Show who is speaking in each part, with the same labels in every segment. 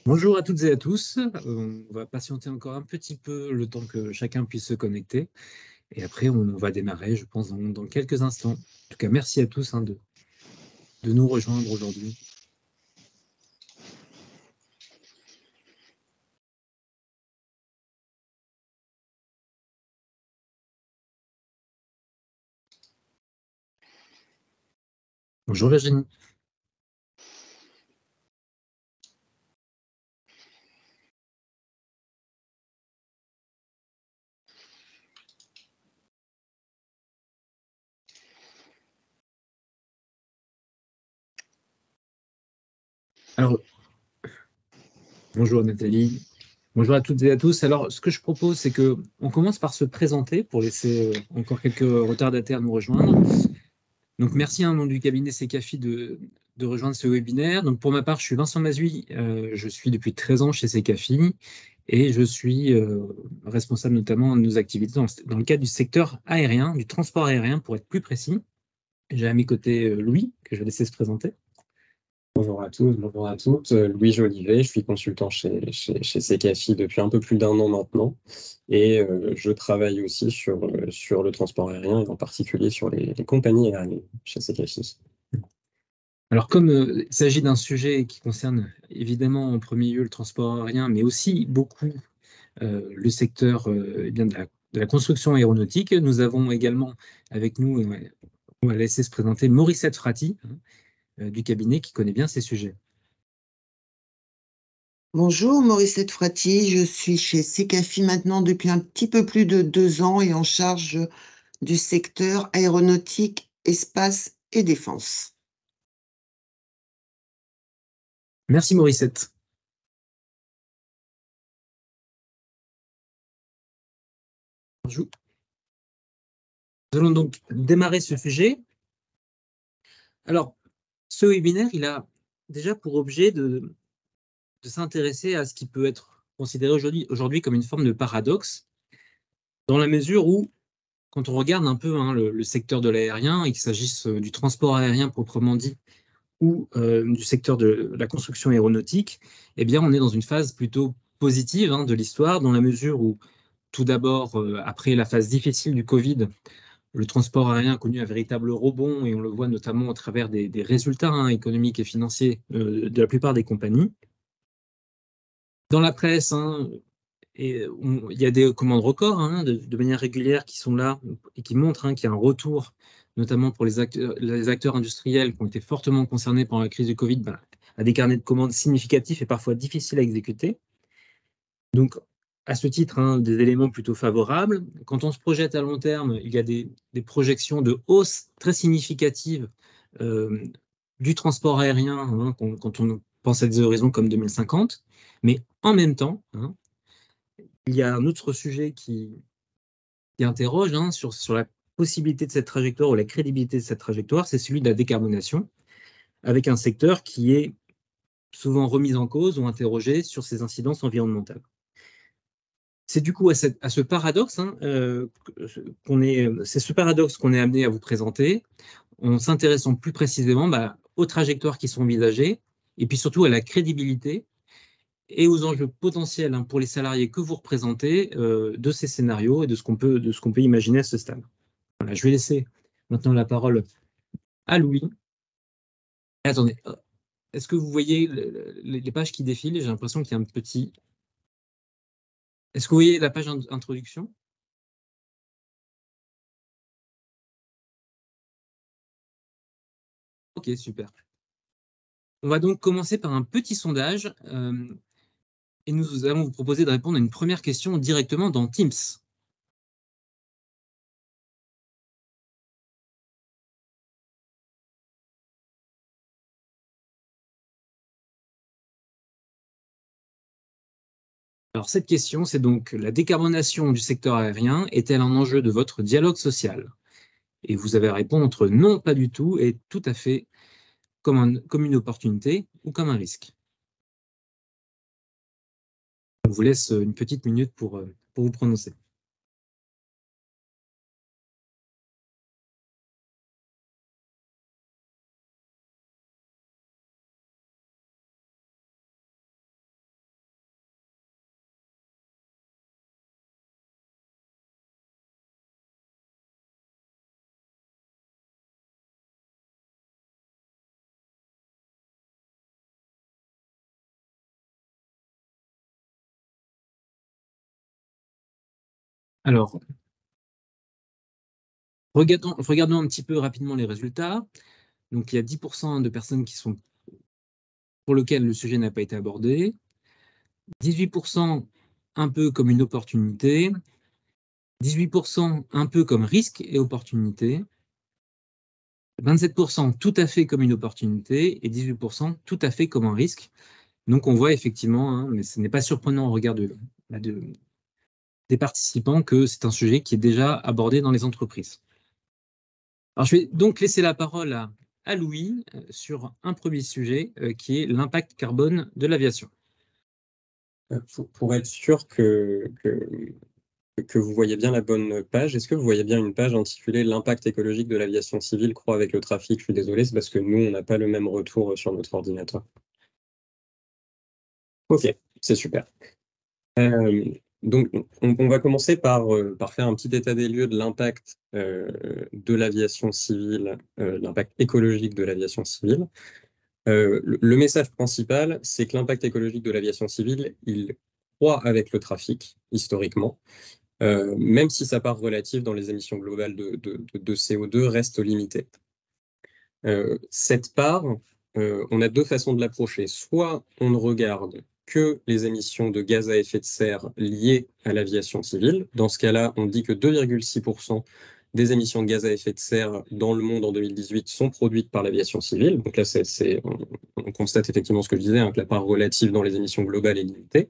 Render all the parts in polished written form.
Speaker 1: Bonjour à toutes et à tous. On va patienter encore un petit peu le temps que chacun puisse se connecter. Et après, on va démarrer, je pense, dans quelques instants. En tout cas, merci à tous de nous rejoindre aujourd'hui. Bonjour Virginie. Alors, bonjour Nathalie. Bonjour à toutes et à tous. Alors, ce que je propose, c'est que on commence par se présenter pour laisser encore quelques retardataires nous rejoindre. Donc, merci au nom du cabinet Secafi de rejoindre ce webinaire. Donc, pour ma part, je suis Vincent Mazui. Je suis depuis 13 ans chez Secafi et je suis responsable notamment de nos activités dans le cadre du secteur aérien, du transport aérien pour être plus précis. J'ai à mes côtés Louis, que je vais laisser se présenter.
Speaker 2: Bonjour à tous, bonjour à toutes. Louis Jolivet, je suis consultant chez Secafi depuis un peu plus d'un an maintenant et je travaille aussi sur le transport aérien et en particulier sur les compagnies aériennes chez Secafi.
Speaker 1: Alors, comme il s'agit d'un sujet qui concerne évidemment en premier lieu le transport aérien, mais aussi beaucoup le secteur eh bien, de la construction aéronautique. Nous avons également avec nous, on va laisser se présenter Morissette Frati du cabinet qui connaît bien ces sujets.
Speaker 3: Bonjour, Morissette Frati, je suis chez Secafi maintenant depuis un petit peu plus de 2 ans et en charge du secteur aéronautique, espace et défense.
Speaker 1: Merci Morissette. Bonjour. Nous allons donc démarrer ce sujet. Alors, ce webinaire, il a déjà pour objet de s'intéresser à ce qui peut être considéré aujourd'hui comme une forme de paradoxe, dans la mesure où, quand on regarde un peu le secteur de l'aérien, et qu'il s'agisse du transport aérien proprement dit, ou du secteur de la construction aéronautique, eh bien, on est dans une phase plutôt positive de l'histoire, dans la mesure où, tout d'abord, après la phase difficile du Covid, le transport aérien a connu un véritable rebond, et on le voit notamment à travers des résultats économiques et financiers de la plupart des compagnies. Dans la presse, il y a des commandes records de manière régulière qui sont là et qui montrent qu'il y a un retour, notamment pour les acteurs industriels qui ont été fortement concernés par la crise du Covid, à des carnets de commandes significatifs et parfois difficiles à exécuter. Donc, à ce titre, des éléments plutôt favorables. Quand on se projette à long terme, il y a des projections de hausse très significatives euh, du transport aérien quand on pense à des horizons comme 2050. Mais en même temps, il y a un autre sujet qui interroge sur la possibilité de cette trajectoire ou la crédibilité de cette trajectoire, c'est celui de la décarbonation, avec un secteur qui est souvent remis en cause ou interrogé sur ses incidences environnementales. C'est du coup à ce paradoxe c'est ce paradoxe qu'on est amené à vous présenter, en s'intéressant plus précisément aux trajectoires qui sont envisagées, et puis surtout à la crédibilité et aux enjeux potentiels pour les salariés que vous représentez de ces scénarios et de ce qu'on peut imaginer à ce stade. Voilà, je vais laisser maintenant la parole à Louis. Et attendez, est-ce que vous voyez les pages qui défilent? J'ai l'impression qu'il y a un petit... Est-ce que vous voyez la page introduction? Ok, super. On va donc commencer par un petit sondage et nous allons vous proposer de répondre à une première question directement dans Teams. Alors cette question, c'est donc: la décarbonation du secteur aérien est-elle un enjeu de votre dialogue social? Et vous avez à répondre entre non, pas du tout, et tout à fait, comme une opportunité ou comme un risque. On vous laisse une petite minute pour vous prononcer. Alors, regardons un petit peu rapidement les résultats. Donc, il y a 10% de personnes pour lesquelles le sujet n'a pas été abordé, 18% un peu comme une opportunité, 18% un peu comme risque et opportunité, 27% tout à fait comme une opportunité et 18% tout à fait comme un risque. Donc on voit effectivement, hein, mais ce n'est pas surprenant au regard des participants, que c'est un sujet qui est déjà abordé dans les entreprises. Alors je vais donc laisser la parole à Louis sur un premier sujet qui est l'impact carbone de l'aviation.
Speaker 2: Pour être sûr que vous voyez bien la bonne page, est-ce que vous voyez bien une page intitulée « L'impact écologique de l'aviation civile croît avec le trafic ». Je suis désolé, c'est parce que nous, on n'a pas le même retour sur notre ordinateur. Ok, c'est super. Donc, on va commencer par faire un petit état des lieux de l'impact de l'aviation civile, l'impact écologique de l'aviation civile. Le message principal, c'est que l'impact écologique de l'aviation civile, il croît avec le trafic, historiquement, même si sa part relative dans les émissions globales de CO2 reste limitée. Cette part, on a deux façons de l'approcher. Soit on ne regarde que les émissions de gaz à effet de serre liées à l'aviation civile. Dans ce cas-là, on dit que 2,6% des émissions de gaz à effet de serre dans le monde en 2018 sont produites par l'aviation civile. Donc là, on constate effectivement ce que je disais, hein, que la part relative dans les émissions globales est limitée.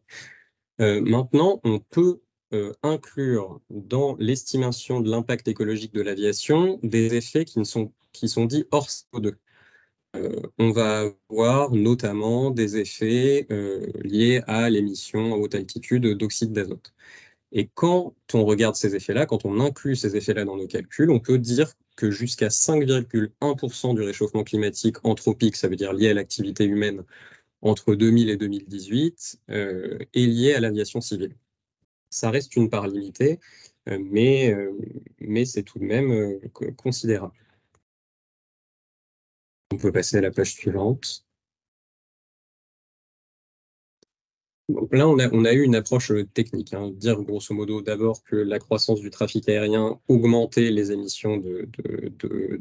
Speaker 2: Maintenant, on peut inclure dans l'estimation de l'impact écologique de l'aviation des effets qui sont dits hors CO2. On va avoir notamment des effets liés à l'émission à haute altitude d'oxyde d'azote. Et quand on regarde ces effets-là, quand on inclut ces effets-là dans nos calculs, on peut dire que jusqu'à 5,1% du réchauffement climatique anthropique, ça veut dire lié à l'activité humaine, entre 2000 et 2018, est lié à l'aviation civile. Ça reste une part limitée, mais c'est tout de même considérable. On peut passer à la page suivante. Donc là, on a eu une approche technique, hein. Dire grosso modo d'abord que la croissance du trafic aérien augmentait les émissions de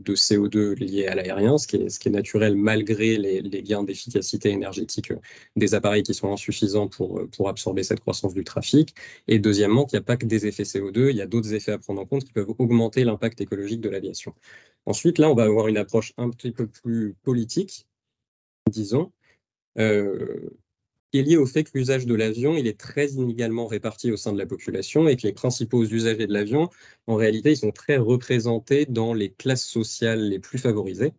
Speaker 2: CO2 liées à l'aérien, ce qui est naturel malgré les gains d'efficacité énergétique des appareils qui sont insuffisants pour absorber cette croissance du trafic. Et deuxièmement, qu'il n'y a pas que des effets CO2, il y a d'autres effets à prendre en compte qui peuvent augmenter l'impact écologique de l'aviation. Ensuite, là, on va avoir une approche un petit peu plus politique, disons, qui est lié au fait que l'usage de l'avion, il est très inégalement réparti au sein de la population et que les principaux usagers de l'avion, en réalité, ils sont très représentés dans les classes sociales les plus favorisées,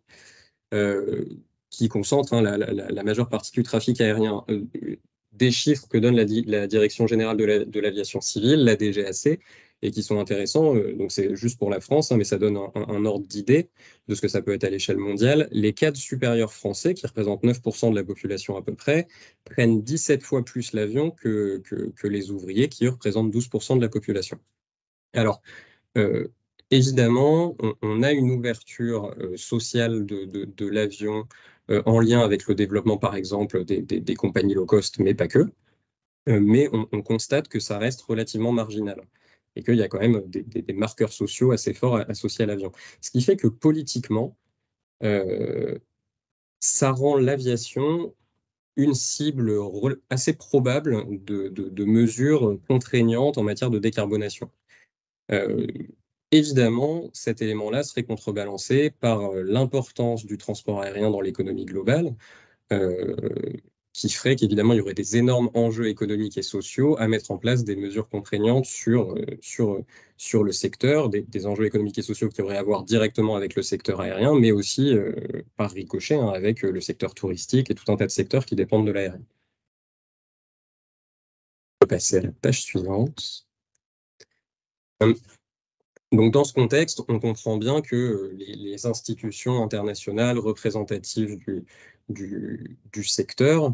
Speaker 2: qui concentrent, hein, la majeure partie du trafic aérien. Des chiffres que donne la Direction générale de l'aviation civile, la DGAC, et qui sont intéressants. Donc c'est juste pour la France, hein, mais ça donne un ordre d'idée de ce que ça peut être à l'échelle mondiale. Les cadres supérieurs français, qui représentent 9% de la population à peu près, prennent 17 fois plus l'avion que les ouvriers, qui eux représentent 12% de la population. Alors, évidemment, on a une ouverture sociale de l'avion en lien avec le développement, par exemple, des compagnies low cost, mais pas que. Mais on constate que ça reste relativement marginal et qu'il y a quand même des marqueurs sociaux assez forts associés à l'avion. Ce qui fait que politiquement, ça rend l'aviation une cible assez probable de mesures contraignantes en matière de décarbonation. Évidemment, cet élément-là serait contrebalancé par l'importance du transport aérien dans l'économie globale, qui ferait qu'évidemment, il y aurait des énormes enjeux économiques et sociaux à mettre en place des mesures contraignantes sur le secteur, des enjeux économiques et sociaux qui auraient à voir directement avec le secteur aérien, mais aussi par ricochet, hein, avec le secteur touristique et tout un tas de secteurs qui dépendent de l'aérien. On peut passer à la page suivante. Donc, dans ce contexte, on comprend bien que les institutions internationales représentatives du secteur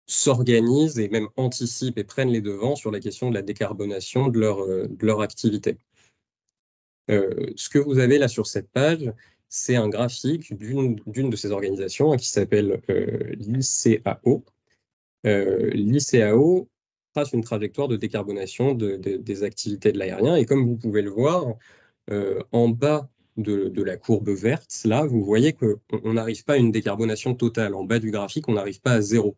Speaker 2: s'organisent et même anticipent et prennent les devants sur la question de la décarbonation de leur activité. Ce que vous avez là sur cette page, c'est un graphique d'une de ces organisations, hein, qui s'appelle l'ICAO. L'ICAO, trace une trajectoire de décarbonation des activités de l'aérien. Et comme vous pouvez le voir, en bas de la courbe verte, là, vous voyez qu'on n'arrive pas à une décarbonation totale. En bas du graphique, on n'arrive pas à zéro.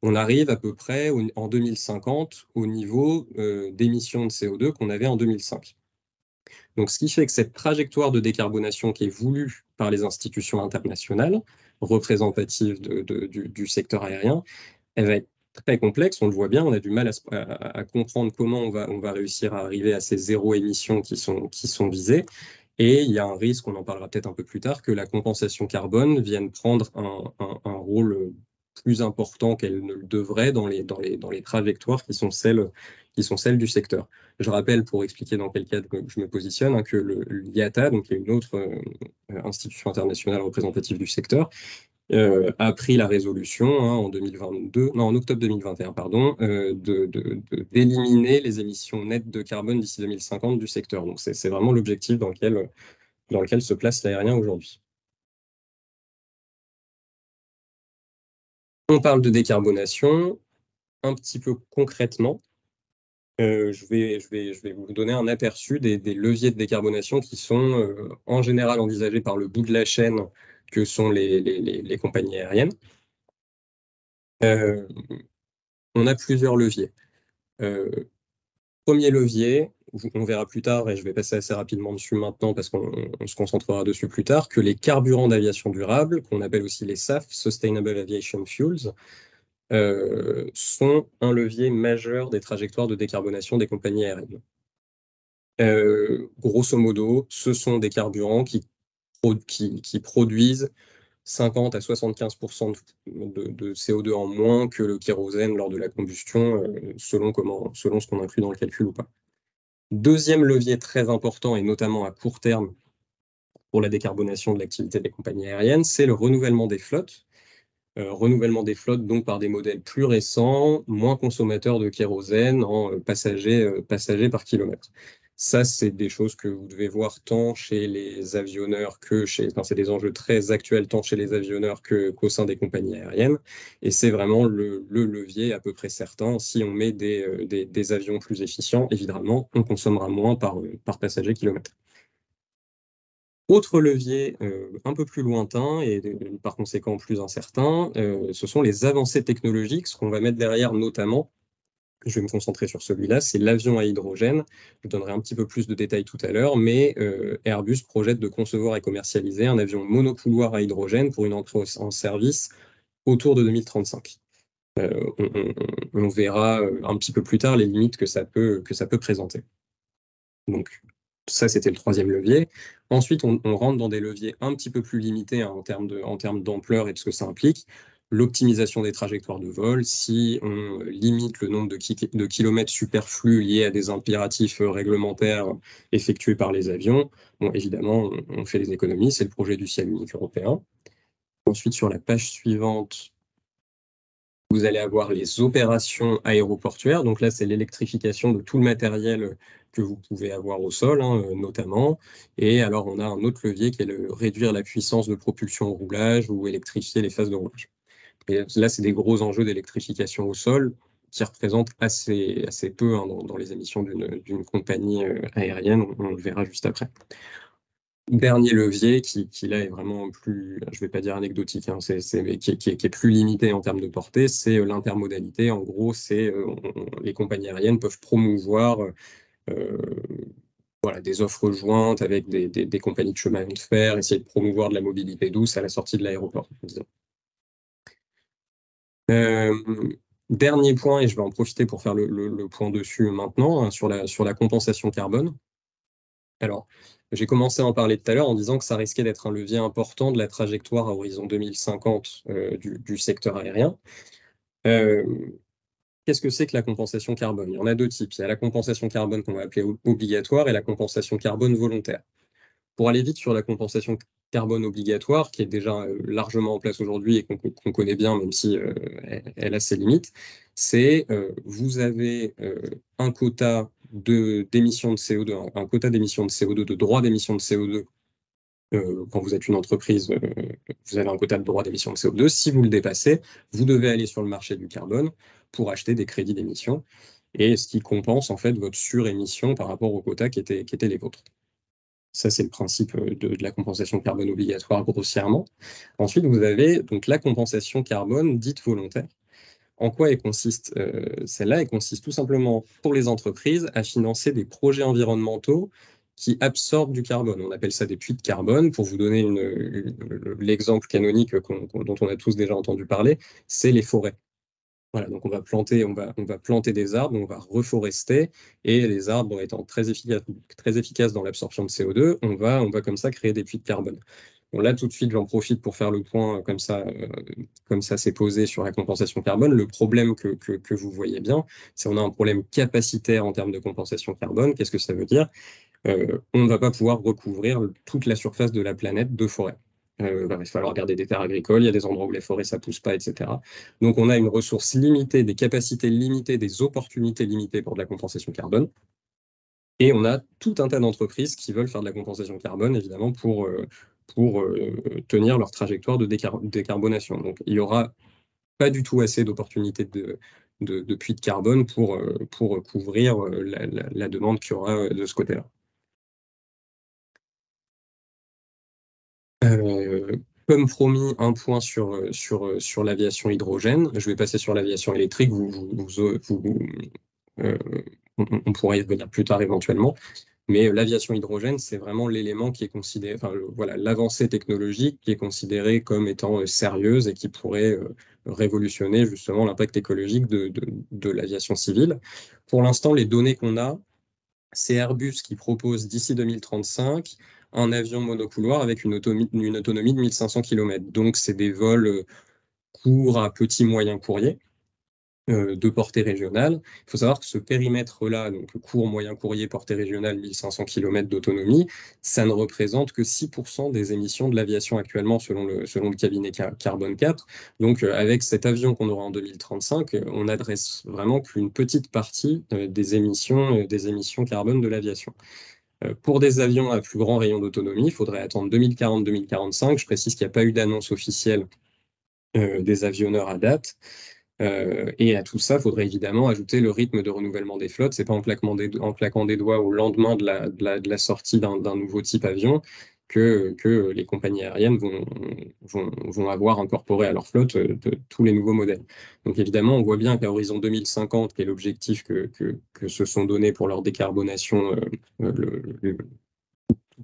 Speaker 2: On arrive à peu près en 2050 au niveau d'émissions de CO2 qu'on avait en 2005. Donc, ce qui fait que cette trajectoire de décarbonation qui est voulue par les institutions internationales, représentatives du secteur aérien, elle va être très complexe, on le voit bien, on a du mal à comprendre comment on va réussir à arriver à ces zéro émissions qui sont visées. Et il y a un risque, on en parlera peut-être un peu plus tard, que la compensation carbone vienne prendre un rôle plus important qu'elle ne le devrait dans les trajectoires qui sont celles du secteur. Je rappelle, pour expliquer dans quel cadre je me positionne, hein, que l'IATA, donc il y a une autre institution internationale représentative du secteur, a pris la résolution en octobre 2021, pardon, d'éliminer les émissions nettes de carbone d'ici 2050 du secteur. Donc c'est vraiment l'objectif dans lequel se place l'aérien aujourd'hui. On parle de décarbonation un petit peu concrètement. Je vais vous donner un aperçu des leviers de décarbonation qui sont en général envisagés par le bout de la chaîne que sont les compagnies aériennes. On a plusieurs leviers. Premier levier, on verra plus tard, et je vais passer assez rapidement dessus maintenant parce qu'on se concentrera dessus plus tard, que les carburants d'aviation durable, qu'on appelle aussi les SAF, Sustainable Aviation Fuels, sont un levier majeur des trajectoires de décarbonation des compagnies aériennes. Grosso modo, ce sont des carburants qui produisent 50 à 75% de CO2 en moins que le kérosène lors de la combustion, selon ce qu'on inclut dans le calcul ou pas. Deuxième levier très important, et notamment à court terme pour la décarbonation de l'activité des compagnies aériennes, c'est le renouvellement des flottes. Renouvellement des flottes donc par des modèles plus récents, moins consommateurs de kérosène en passagers par kilomètre. Ça, c'est des choses que vous devez voir tant chez les avionneurs c'est des enjeux très actuels tant chez les avionneurs qu'au sein des compagnies aériennes. Et c'est vraiment le levier à peu près certain. Si on met des avions plus efficients, évidemment, on consommera moins par passager kilomètre. Autre levier un peu plus lointain et par conséquent plus incertain, ce sont les avancées technologiques, ce qu'on va mettre derrière notamment. Je vais me concentrer sur celui-là, c'est l'avion à hydrogène. Je donnerai un petit peu plus de détails tout à l'heure, mais Airbus projette de concevoir et commercialiser un avion monopouloir à hydrogène pour une entrée en service autour de 2035. On verra un petit peu plus tard les limites que ça peut présenter. Donc, ça, c'était le troisième levier. Ensuite, on rentre dans des leviers un petit peu plus limités en termes d'ampleur et de ce que ça implique. L'optimisation des trajectoires de vol, si on limite le nombre de kilomètres superflus liés à des impératifs réglementaires effectués par les avions, bon, évidemment, on fait des économies. C'est le projet du ciel unique européen. Ensuite, sur la page suivante, vous allez avoir les opérations aéroportuaires. Donc là, c'est l'électrification de tout le matériel que vous pouvez avoir au sol, notamment. Et alors, on a un autre levier qui est réduire la puissance de propulsion au roulage ou électrifier les phases de roulage. Et là, c'est des gros enjeux d'électrification au sol qui représentent assez peu dans les émissions d'une compagnie aérienne. On le verra juste après. Dernier levier qui là est vraiment plus, je ne vais pas dire anecdotique, mais qui est plus limité en termes de portée, c'est l'intermodalité. En gros, les compagnies aériennes peuvent promouvoir des offres jointes avec des compagnies de chemin de fer, essayer de promouvoir de la mobilité douce à la sortie de l'aéroport, disons. Dernier point, et je vais en profiter pour faire le point dessus maintenant, sur la compensation carbone. Alors, j'ai commencé à en parler tout à l'heure en disant que ça risquait d'être un levier important de la trajectoire à horizon 2050 du secteur aérien. Qu'est-ce que c'est que la compensation carbone? Il y en a deux types. Il y a la compensation carbone qu'on va appeler obligatoire et la compensation carbone volontaire. Pour aller vite sur la compensation carbone obligatoire, qui est déjà largement en place aujourd'hui et qu'on connaît bien, même si elle a ses limites, c'est vous avez un quota d'émissions de CO2, un quota d'émissions de CO2, de droit d'émission de CO2. Quand vous êtes une entreprise, vous avez un quota de droit d'émission de CO2. Si vous le dépassez, vous devez aller sur le marché du carbone pour acheter des crédits d'émission. et ce qui compense en fait votre surémission par rapport aux quotas qui étaient les vôtres. Ça, c'est le principe de la compensation carbone obligatoire grossièrement. Ensuite, vous avez donc la compensation carbone dite volontaire. En quoi elle consiste celle-là? Elle consiste tout simplement pour les entreprises à financer des projets environnementaux qui absorbent du carbone. On appelle ça des puits de carbone. Pour vous donner l'exemple canonique dont on a tous déjà entendu parler, c'est les forêts. Voilà, donc on va planter des arbres, on va reforester, et les arbres étant très efficaces dans l'absorption de CO2, on va comme ça créer des puits de carbone. Bon, là, tout de suite, j'en profite pour faire le point, comme ça c'est posé sur la compensation carbone. Le problème que vous voyez bien, c'est qu'on a un problème capacitaire en termes de compensation carbone. Qu'est-ce que ça veut dire? On ne va pas pouvoir recouvrir toute la surface de la planète de forêt. Il va falloir garder des terres agricoles, il y a des endroits où les forêts ça pousse pas, etc. Donc on a une ressource limitée, des capacités limitées, des opportunités limitées pour de la compensation carbone. Et on a tout un tas d'entreprises qui veulent faire de la compensation carbone, évidemment, pour tenir leur trajectoire de décarbonation. Donc il n'y aura pas du tout assez d'opportunités de puits de carbone pour couvrir la demande qu'il y aura de ce côté-là. Comme promis, un point sur l'aviation hydrogène. Je vais passer sur l'aviation électrique. On pourra y revenir plus tard éventuellement. Mais l'aviation hydrogène, c'est vraiment l'élément qui est considéré, enfin, voilà, l'avancée technologique qui est considérée comme étant sérieuse et qui pourrait révolutionner justement l'impact écologique de l'aviation civile. Pour l'instant, les données qu'on a, c'est Airbus qui propose d'ici 2035 un avion monocouloir avec une autonomie de 1500 km. Donc, c'est des vols courts à petit moyen courrier de portée régionale. Il faut savoir que ce périmètre-là, donc court, moyen courrier, portée régionale, 1500 km d'autonomie, ça ne représente que 6% des émissions de l'aviation actuellement selon le cabinet Carbone 4. Donc avec cet avion qu'on aura en 2035, on adresse vraiment qu'une petite partie des émissions carbone de l'aviation. Pour des avions à plus grand rayon d'autonomie, il faudrait attendre 2040-2045. Je précise qu'il n'y a pas eu d'annonce officielle des avionneurs à date. Et à tout ça, il faudrait évidemment ajouter le rythme de renouvellement des flottes. Ce n'est pas en claquant des doigts au lendemain de la sortie d'un nouveau type avion que les compagnies aériennes vont avoir incorporé à leur flotte tous les nouveaux modèles. Donc évidemment, on voit bien qu'à horizon 2050, qui est l'objectif que se sont donnés pour leur décarbonation,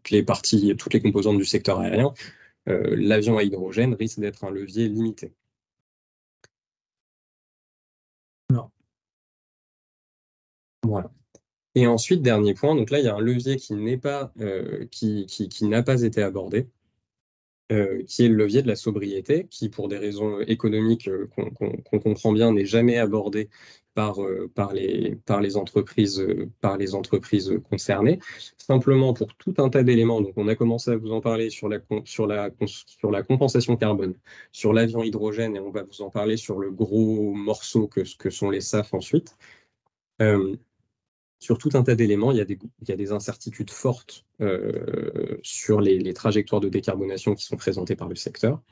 Speaker 2: toutes les composantes du secteur aérien, l'avion à hydrogène risque d'être un levier limité. Voilà. Et ensuite, dernier point, donc là, il y a un levier qui n'a pas été abordé, qui est le levier de la sobriété, qui, pour des raisons économiques qu'on comprend bien, n'est jamais abordé par les entreprises concernées. Simplement, pour tout un tas d'éléments, donc on a commencé à vous en parler sur la compensation carbone, sur l'avion hydrogène, et on va vous en parler sur le gros morceau que sont les SAF ensuite. Sur tout un tas d'éléments, il y a des incertitudes fortes sur les trajectoires de décarbonation qui sont présentées par le secteur,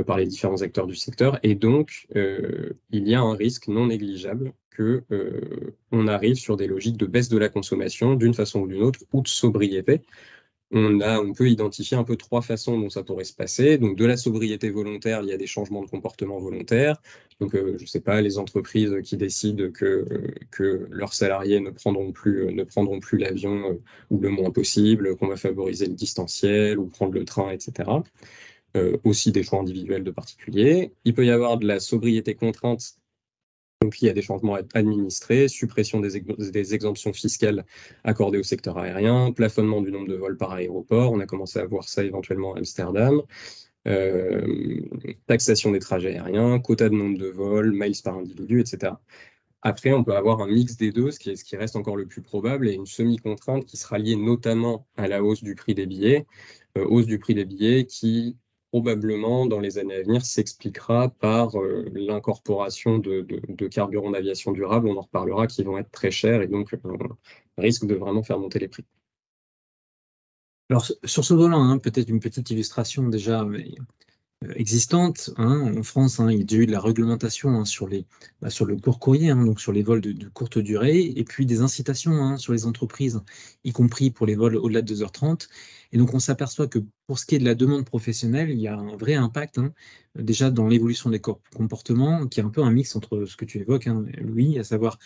Speaker 2: par les différents acteurs du secteur. Et donc, il y a un risque non négligeable qu'on arrive sur des logiques de baisse de la consommation d'une façon ou d'une autre, ou de sobriété. On peut identifier un peu 3 façons dont ça pourrait se passer. Donc, de la sobriété volontaire, il y a des changements de comportement volontaires. Donc, je ne sais pas, les entreprises qui décident que leurs salariés ne prendront plus l'avion ou le moins possible, qu'on va favoriser le distanciel ou prendre le train, etc. Aussi des choix individuels de particuliers. Il peut y avoir de la sobriété contrainte. Donc, il y a des changements administrés, suppression des exemptions fiscales accordées au secteur aérien, plafonnement du nombre de vols par aéroport. On a commencé à voir ça éventuellement à Amsterdam. Taxation des trajets aériens, quota de nombre de vols, miles par individu, etc. Après, on peut avoir un mix des deux, ce qui reste encore le plus probable, et une semi-contrainte qui sera liée notamment à la hausse du prix des billets. Hausse du prix des billets qui, probablement, dans les années à venir, s'expliquera par l'incorporation de carburants d'aviation durable, on en reparlera, qui vont être très chers et donc risquent de vraiment faire monter les prix.
Speaker 1: Alors, sur ce volant, peut-être une petite illustration déjà. Mais existantes. En France, il y a déjà eu de la réglementation sur le court courrier, donc sur les vols de courte durée, et puis des incitations sur les entreprises, y compris pour les vols au-delà de 2h30. Et donc, on s'aperçoit que pour ce qui est de la demande professionnelle, il y a un vrai impact déjà dans l'évolution des comportements, qui est un peu un mix entre ce que tu évoques, Louis, à savoir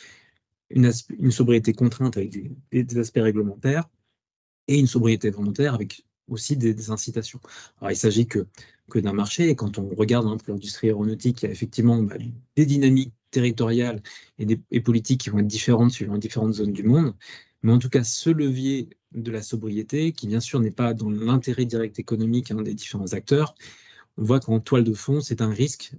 Speaker 1: une sobriété contrainte avec des aspects réglementaires et une sobriété volontaire avec aussi des incitations. Alors, il s'agit que d'un marché, et quand on regarde l'industrie aéronautique, il y a effectivement des dynamiques territoriales et politiques qui vont être différentes suivant les différentes zones du monde. Mais en tout cas, ce levier de la sobriété, qui bien sûr n'est pas dans l'intérêt direct économique des différents acteurs, on voit qu'en toile de fond, c'est un risque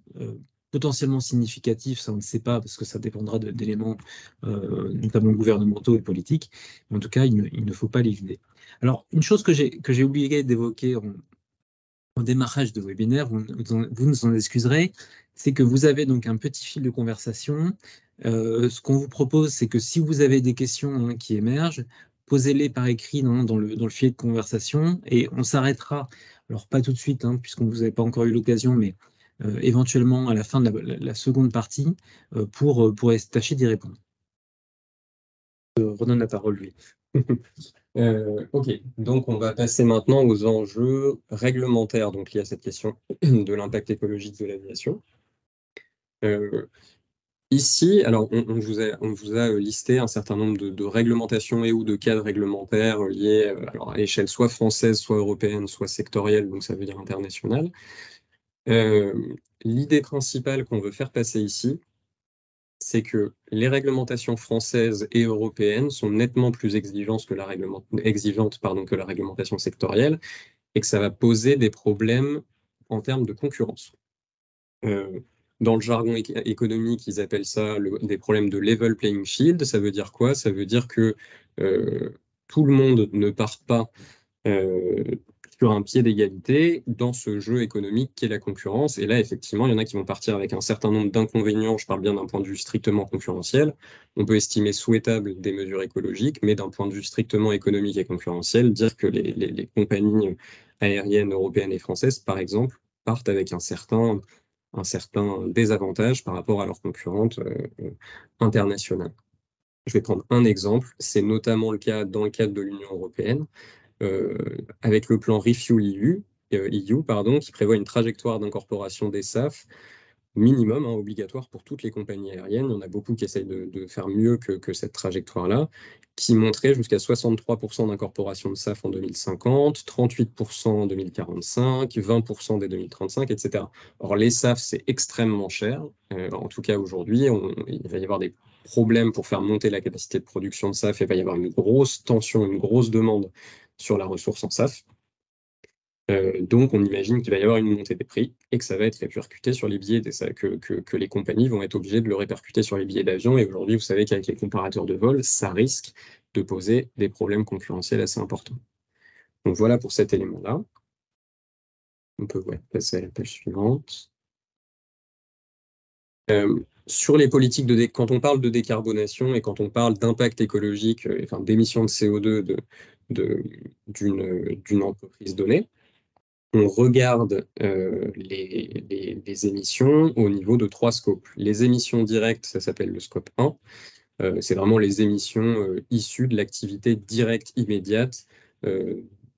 Speaker 1: potentiellement significatif, ça on ne sait pas parce que ça dépendra d'éléments notamment gouvernementaux et politiques, mais en tout cas, il ne faut pas l'éviter. Alors, une chose que j'ai oublié d'évoquer en démarrage de webinaire, vous nous en excuserez, c'est que vous avez donc un petit fil de conversation. Ce qu'on vous propose, c'est que si vous avez des questions qui émergent, posez-les par écrit dans le filet de conversation et on s'arrêtera, alors pas tout de suite, puisqu'on vous avez pas encore eu l'occasion, mais éventuellement à la fin de la seconde partie pour tâcher d'y répondre. Je redonne la parole, lui.
Speaker 2: Ok, donc on va passer maintenant aux enjeux réglementaires donc liés à cette question de l'impact écologique de l'aviation. Ici, alors on vous a listé un certain nombre de réglementations et ou de cadres réglementaires liés alors à l'échelle soit française, soit européenne, soit sectorielle, donc ça veut dire internationale. L'idée principale qu'on veut faire passer ici, c'est que les réglementations françaises et européennes sont nettement plus exigeantes que la réglementation sectorielle et que ça va poser des problèmes en termes de concurrence. Dans le jargon économique, ils appellent ça des problèmes de level playing field. Ça veut dire quoi? Ça veut dire que tout le monde ne part pas sur un pied d'égalité dans ce jeu économique qu'est la concurrence. Et là, effectivement, il y en a qui vont partir avec un certain nombre d'inconvénients. Je parle bien d'un point de vue strictement concurrentiel. On peut estimer souhaitable des mesures écologiques, mais d'un point de vue strictement économique et concurrentiel, dire que les compagnies aériennes européennes et françaises, par exemple, partent avec un certain désavantage par rapport à leurs concurrentes internationales. Je vais prendre un exemple, c'est notamment le cas dans le cadre de l'Union européenne, avec le plan Refuel EU, qui prévoit une trajectoire d'incorporation des SAF minimum, obligatoire pour toutes les compagnies aériennes. Il y en a beaucoup qui essayent de faire mieux que cette trajectoire-là, qui montrait jusqu'à 63% d'incorporation de SAF en 2050, 38% en 2045, 20% dès 2035, etc. Or, les SAF, c'est extrêmement cher. En tout cas, aujourd'hui, il va y avoir des problèmes pour faire monter la capacité de production de SAF et il va y avoir une grosse tension, une grosse demande sur la ressource en SAF. Donc, on imagine qu'il va y avoir une montée des prix et que ça va être répercuté sur les billets, que les compagnies vont être obligées de le répercuter sur les billets d'avion. Et aujourd'hui, vous savez qu'avec les comparateurs de vol, ça risque de poser des problèmes concurrentiels assez importants. Donc, voilà pour cet élément-là. On peut passer à la page suivante. Sur les politiques quand on parle de décarbonation et quand on parle d'impact écologique, d'émissions de CO2 d'une entreprise donnée, on regarde les émissions au niveau de 3 scopes. Les émissions directes, ça s'appelle le scope 1. C'est vraiment les émissions issues de l'activité directe immédiate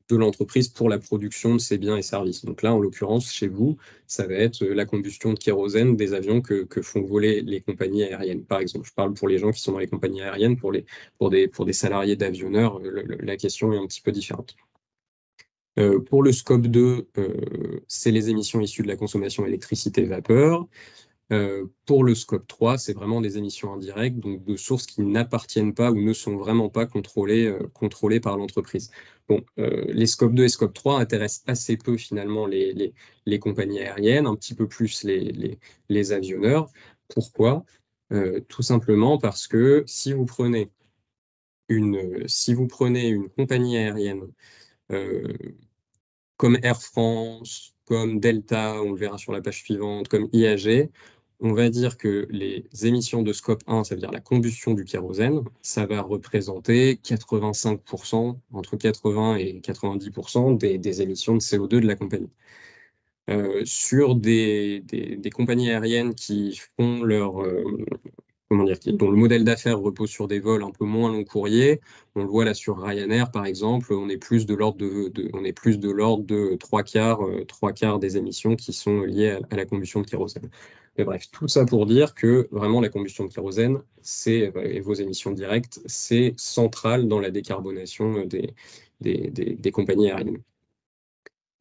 Speaker 2: de l'entreprise pour la production de ses biens et services. Donc là, en l'occurrence, chez vous, ça va être la combustion de kérosène des avions que font voler les compagnies aériennes. Par exemple, je parle pour les gens qui sont dans les compagnies aériennes, pour des salariés d'avionneurs, la question est un petit peu différente. Pour le scope 2, c'est les émissions issues de la consommation électricité-vapeur. Pour le scope 3, c'est vraiment des émissions indirectes, donc de sources qui n'appartiennent pas ou ne sont vraiment pas contrôlées par l'entreprise. Bon, les scope 2 et scope 3 intéressent assez peu finalement les compagnies aériennes, un petit peu plus les avionneurs. Pourquoi? Tout simplement parce que si vous prenez une compagnie aérienne comme Air France, comme Delta, on le verra sur la page suivante, comme IAG, on va dire que les émissions de scope 1, ça veut dire la combustion du kérosène, ça va représenter 85%, entre 80 et 90% des émissions de CO2 de la compagnie. sur des compagnies aériennes qui font dont le modèle d'affaires repose sur des vols un peu moins long courrier. On le voit là sur Ryanair, par exemple, on est plus de l'ordre de trois quarts des émissions qui sont liées à la combustion de kérosène. Mais bref, tout ça pour dire que vraiment la combustion de kérosène, et vos émissions directes, c'est central dans la décarbonation des compagnies aériennes.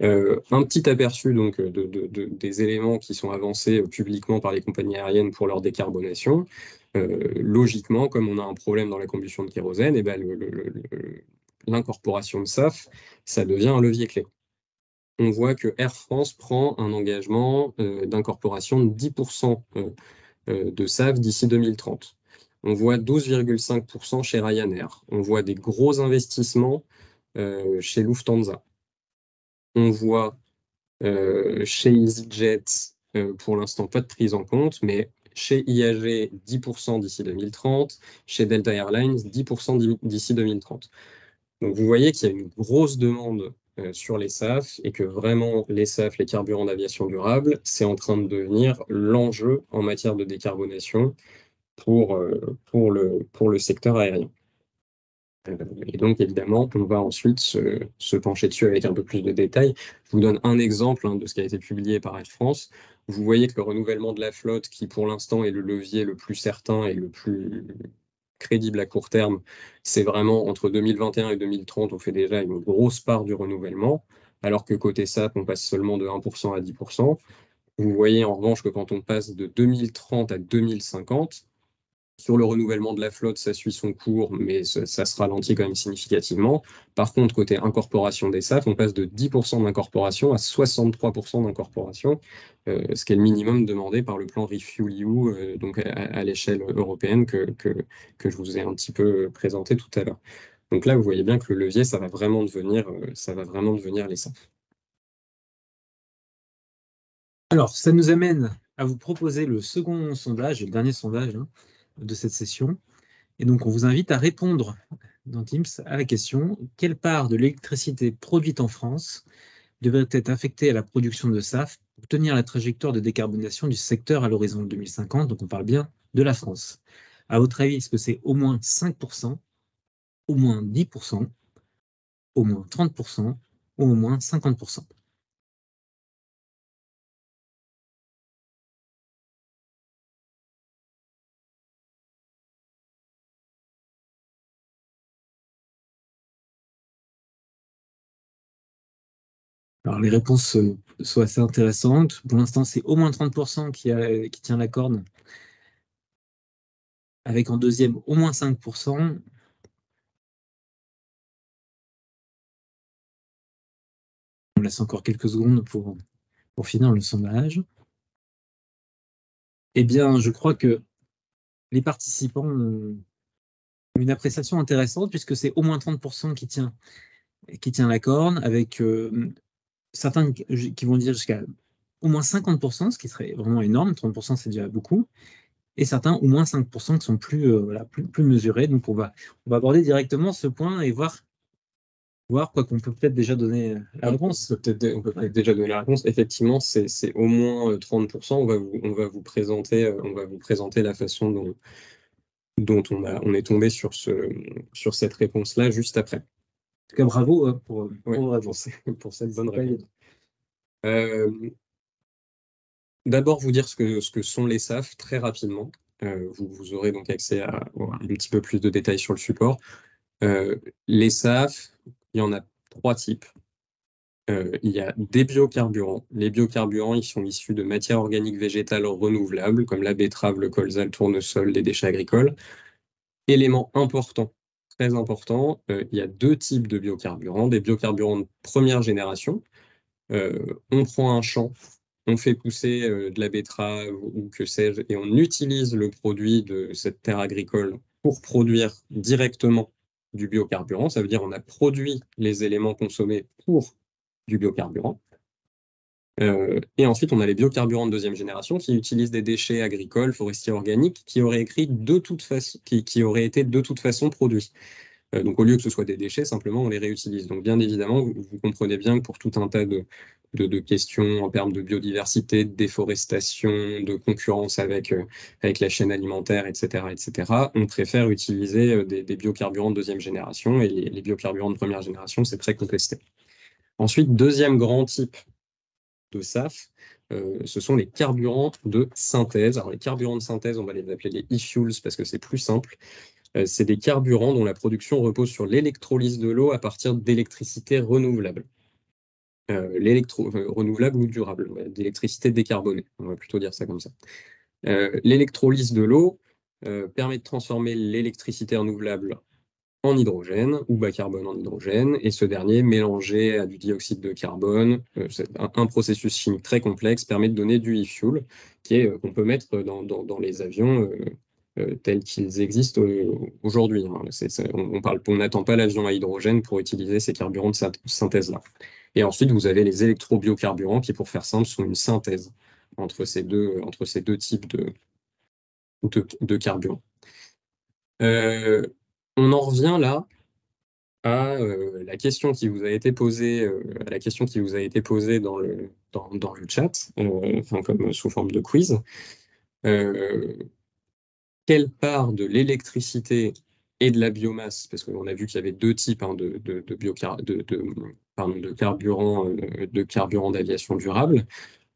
Speaker 2: Un petit aperçu donc des éléments qui sont avancés publiquement par les compagnies aériennes pour leur décarbonation. Logiquement, comme on a un problème dans la combustion de kérosène, et ben l'incorporation de SAF, ça devient un levier clé. On voit que Air France prend un engagement d'incorporation de 10% de SAF d'ici 2030. On voit 12,5% chez Ryanair. On voit des gros investissements chez Lufthansa. On voit chez EasyJet, pour l'instant, pas de prise en compte, mais chez IAG, 10% d'ici 2030, chez Delta Airlines, 10% d'ici 2030. Donc vous voyez qu'il y a une grosse demande sur les SAF et que vraiment les SAF, les carburants d'aviation durable, c'est en train de devenir l'enjeu en matière de décarbonation pour le secteur aérien. Et donc, évidemment, on va ensuite se pencher dessus avec un peu plus de détails. Je vous donne un exemple de ce qui a été publié par Air France. Vous voyez que le renouvellement de la flotte, qui pour l'instant est le levier le plus certain et le plus crédible à court terme, c'est vraiment entre 2021 et 2030, on fait déjà une grosse part du renouvellement, alors que côté SAF, on passe seulement de 1% à 10%. Vous voyez en revanche que quand on passe de 2030 à 2050, sur le renouvellement de la flotte, ça suit son cours, mais ça se ralentit quand même significativement. Par contre, côté incorporation des SAF, on passe de 10% d'incorporation à 63% d'incorporation, ce qui est le minimum demandé par le plan ReFuelEU, donc à l'échelle européenne que je vous ai un petit peu présenté tout à l'heure. Donc là, vous voyez bien que le levier, ça va vraiment devenir les SAF.
Speaker 1: Alors, ça nous amène à vous proposer le second sondage, le dernier sondage de cette session. Et donc, on vous invite à répondre dans Teams à la question: quelle part de l'électricité produite en France devrait être affectée à la production de SAF pour tenir la trajectoire de décarbonation du secteur à l'horizon 2050? Donc, on parle bien de la France. À votre avis, est-ce que c'est au moins 5%, au moins 10%, au moins 30% ou au moins 50%? Alors, les réponses sont assez intéressantes. Pour l'instant, c'est au moins 30% qui tient la corde, avec en deuxième au moins 5%. On laisse encore quelques secondes pour finir le sondage. Eh bien, je crois que les participants ont une appréciation intéressante, puisque c'est au moins 30% qui tient la corde, avec certains qui vont dire jusqu'à au moins 50%, ce qui serait vraiment énorme. 30%, c'est déjà beaucoup. Et certains au moins 5% qui sont plus mesurés. Donc, on va aborder directement ce point et voir quoi qu'on peut peut-être déjà donner la réponse.
Speaker 2: On peut peut-être déjà donner la réponse. Effectivement, c'est au moins 30%. On va vous présenter la façon dont on est tombé sur cette réponse-là juste après.
Speaker 1: En tout cas, bravo pour
Speaker 2: cette bonne réponse. D'abord, vous dire ce que sont les SAF très rapidement. Vous aurez donc accès à un petit peu plus de détails sur le support. Les SAF, il y en a 3 types. Il y a des biocarburants. Les biocarburants, ils sont issus de matières organiques végétales renouvelables, comme la betterave, le colza, le tournesol, les déchets agricoles. Élément important, très important, il y a 2 types de biocarburants. Des biocarburants de première génération. On prend un champ, on fait pousser de la betterave ou que sais-je, et on utilise le produit de cette terre agricole pour produire directement du biocarburant. Ça veut dire qu'on a produit les éléments consommés pour du biocarburant. Et ensuite, on a les biocarburants de deuxième génération qui utilisent des déchets agricoles, forestiers, organiques qui auraient été de toute façon produits. Donc, au lieu que ce soit des déchets, simplement, on les réutilise. Donc, bien évidemment, vous comprenez bien que pour tout un tas de questions en termes de biodiversité, de déforestation, de concurrence avec la chaîne alimentaire, etc., on préfère utiliser des biocarburants de deuxième génération, et les biocarburants de première génération, c'est très contesté. Ensuite, deuxième grand type de SAF, ce sont les carburants de synthèse. Alors, les carburants de synthèse, on va les appeler les e-fuels parce que c'est plus simple. C'est des carburants dont la production repose sur l'électrolyse de l'eau à partir d'électricité renouvelable. Renouvelable ou durable, d'électricité décarbonée, on va plutôt dire ça comme ça. L'électrolyse de l'eau permet de transformer l'électricité renouvelable en hydrogène ou bas carbone en hydrogène, et ce dernier, mélangé à du dioxyde de carbone, c'est un processus chimique très complexe, permet de donner du e-fuel qu'on peut mettre dans les avions tels qu'ils existent aujourd'hui. On n'attend pas l'avion à hydrogène pour utiliser ces carburants de synthèse-là. Et ensuite, vous avez les électrobiocarburants qui, pour faire simple, sont une synthèse entre ces deux types de carburants. On en revient là à la question qui vous a été posée, dans le chat, comme sous forme de quiz. Quelle part de l'électricité et de la biomasse, parce qu'on a vu qu'il y avait deux types de carburants d'aviation durable.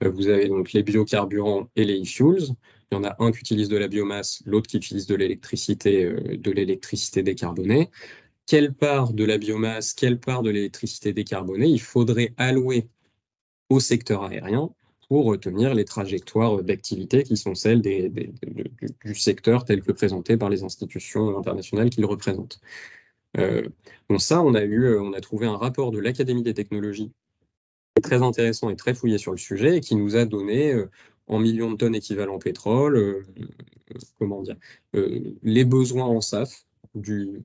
Speaker 2: Vous avez donc les biocarburants et les e-fuels. Il y en a un qui utilise de la biomasse, l'autre qui utilise de l'électricité décarbonée. Quelle part de la biomasse, quelle part de l'électricité décarbonée il faudrait allouer au secteur aérien pour retenir les trajectoires d'activité qui sont celles du secteur tel que présenté par les institutions internationales qu'il représente. Ça, on a trouvé un rapport de l'Académie des technologies très intéressant et très fouillé sur le sujet, et qui nous a donné en millions de tonnes équivalent pétrole, les besoins en SAF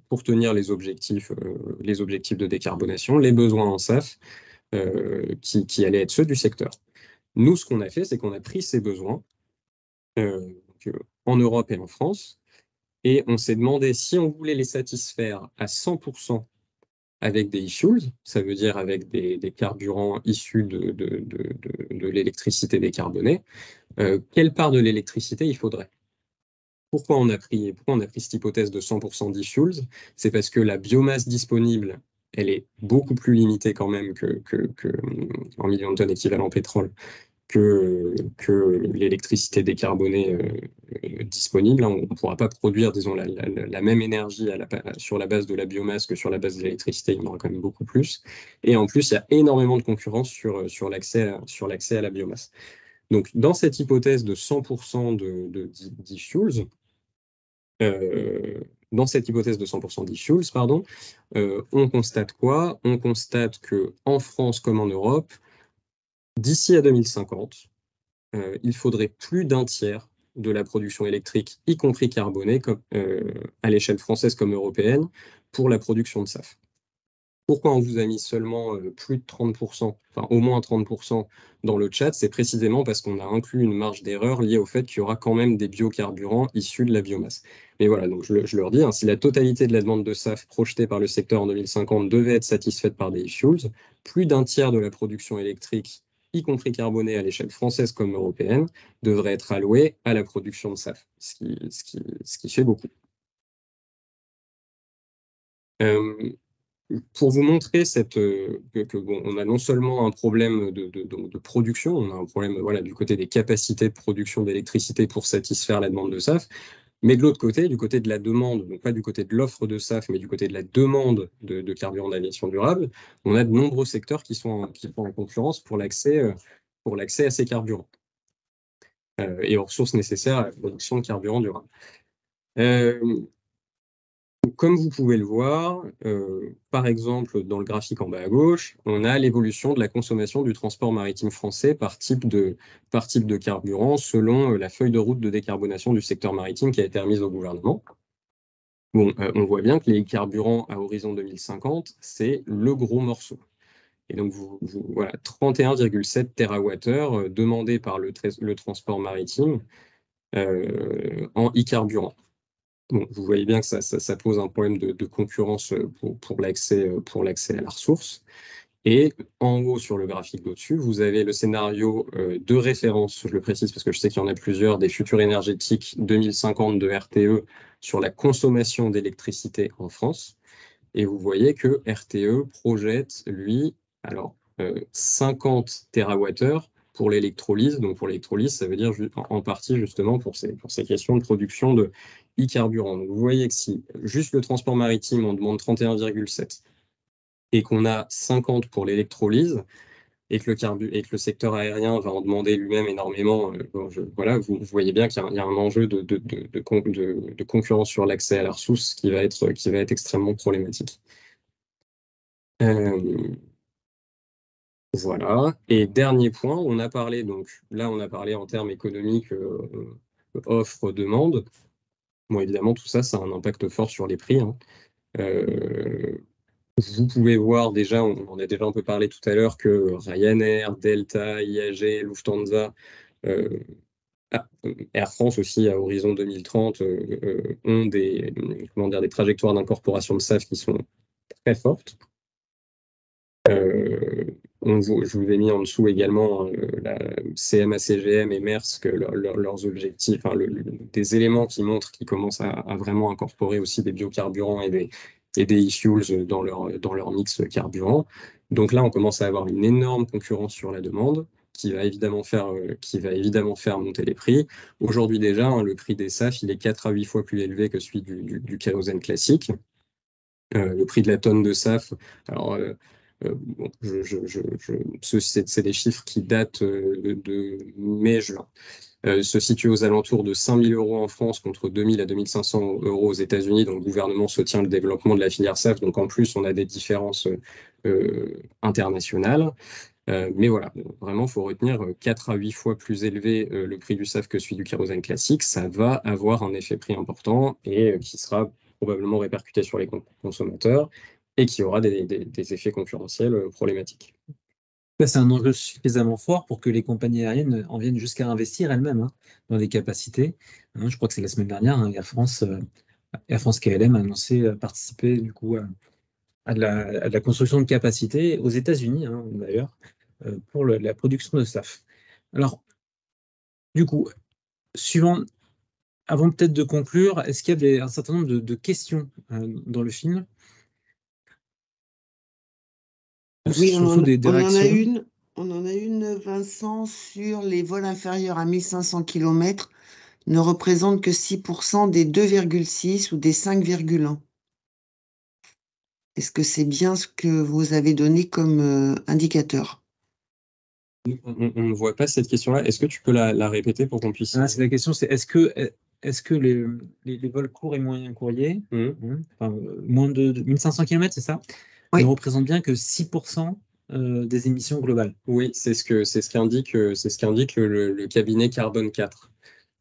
Speaker 2: pour tenir les objectifs de décarbonation, les besoins en SAF qui allaient être ceux du secteur. Nous, ce qu'on a fait, c'est qu'on a pris ces besoins en Europe et en France, et on s'est demandé si on voulait les satisfaire à 100% avec des e-fuels, ça veut dire avec des carburants issus de l'électricité décarbonée, quelle part de l'électricité il faudrait. Pourquoi on a pris cette hypothèse de 100% d'e-fuels? C'est parce que la biomasse disponible, elle est beaucoup plus limitée quand même en millions de tonnes équivalent pétrole que l'électricité décarbonée disponible. On ne pourra pas produire, disons, la même énergie sur la base de la biomasse que sur la base de l'électricité. Il y en aura quand même beaucoup plus. Et en plus, il y a énormément de concurrence sur l'accès à la biomasse. Donc, dans cette hypothèse de 100% d'e-fuels, on constate quoi? On constate qu'en France comme en Europe, d'ici à 2050, il faudrait plus d'un tiers de la production électrique, y compris carbonée, à l'échelle française comme européenne, pour la production de SAF. Pourquoi on vous a mis seulement plus de 30%, enfin au moins 30% dans le chat? C'est précisément parce qu'on a inclus une marge d'erreur liée au fait qu'il y aura quand même des biocarburants issus de la biomasse. Mais voilà, donc je leur dis, si la totalité de la demande de SAF projetée par le secteur en 2050 devait être satisfaite par des e-fuels, plus d'un tiers de la production électrique, y compris carbonée à l'échelle française comme européenne, devrait être alloué à la production de SAF, ce qui fait beaucoup. Pour vous montrer on a non seulement un problème de production, on a un problème du côté des capacités de production d'électricité pour satisfaire la demande de SAF, mais de l'autre côté, du côté de la demande, donc pas du côté de l'offre de SAF, mais du côté de la demande de carburants d'aviation durable, on a de nombreux secteurs qui sont en concurrence pour l'accès à ces carburants et aux ressources nécessaires à la production de carburants durables. Comme vous pouvez le voir, par exemple, dans le graphique en bas à gauche, on a l'évolution de la consommation du transport maritime français par type de carburant selon la feuille de route de décarbonation du secteur maritime qui a été remise au gouvernement. On voit bien que les carburants à horizon 2050, c'est le gros morceau. Et donc, voilà, 31,7 TWh demandés par le transport maritime en e-carburant. Bon, vous voyez bien que ça pose un problème de concurrence pour l'accès à la ressource. Et en haut, sur le graphique d'au-dessus, vous avez le scénario de référence, je le précise parce que je sais qu'il y en a plusieurs, des futurs énergétiques 2050 de RTE sur la consommation d'électricité en France. Et vous voyez que RTE projette, lui, alors 50 TWh pour l'électrolyse. Donc pour l'électrolyse, ça veut dire en partie justement pour ces questions de production de e-carburant. Donc vous voyez que si juste le transport maritime, on demande 31,7 et qu'on a 50 pour l'électrolyse, et que le secteur aérien va en demander lui-même énormément, voilà, vous voyez bien qu'il y a un enjeu de concurrence sur l'accès à la ressource qui va être extrêmement problématique. Voilà. Et dernier point, on a parlé en termes économiques, offre-demande. Bon, évidemment, tout ça, ça a un impact fort sur les prix, hein. Vous pouvez voir déjà, on en a déjà un peu parlé tout à l'heure, que Ryanair, Delta, IAG, Lufthansa, Air France aussi à horizon 2030 ont des trajectoires d'incorporation de SAF qui sont très fortes. Je vous ai mis en dessous également la CMA CGM et Maersk, leurs objectifs, des éléments qui montrent qu'ils commencent à vraiment incorporer aussi des biocarburants et des e-fuels dans leur mix carburant. Donc là, on commence à avoir une énorme concurrence sur la demande qui va évidemment faire monter les prix. Aujourd'hui déjà, hein, le prix des SAF, il est 4 à 8 fois plus élevé que celui du kérosène classique. Le prix de la tonne de SAF, alors bon, c'est des chiffres qui datent de mai-juin. Se situe aux alentours de 5 000 € en France contre 2 000 à 2 500 € aux États-Unis. Donc, le gouvernement soutient le développement de la filière SAF. Donc, en plus, on a des différences internationales. Mais voilà, vraiment, il faut retenir 4 à 8 fois plus élevé le prix du SAF que celui du kérosène classique. Ça va avoir un effet prix important et qui sera probablement répercuté sur les consommateurs et qui aura des effets concurrentiels problématiques.
Speaker 1: C'est un enjeu suffisamment fort pour que les compagnies aériennes en viennent jusqu'à investir elles-mêmes, hein, dans des capacités. Hein, je crois que c'est la semaine dernière, hein, Air France KLM a annoncé participer du coup à de la construction de capacités aux États-Unis, hein, d'ailleurs, pour la production de SAF. Alors, du coup, avant peut-être de conclure, est-ce qu'il y a un certain nombre de questions dans le film?
Speaker 3: Oui, on
Speaker 1: Des
Speaker 3: en a
Speaker 1: réactions.
Speaker 3: on en a une, Vincent, sur les vols inférieurs à 1500 km ne représentent que 6% des 2,6 ou des 5,1. Est-ce que c'est bien ce que vous avez donné comme indicateur?
Speaker 2: On ne voit pas cette question-là. Est-ce que tu peux la répéter pour qu'on puisse...
Speaker 1: C'est la question, c'est est-ce que les vols courts et moyens courriers, moins de 1500 km, c'est ça,
Speaker 3: Oui.
Speaker 1: ne représentent bien que 6% des émissions globales?
Speaker 2: Oui, c'est ce qu'indique le cabinet Carbone 4.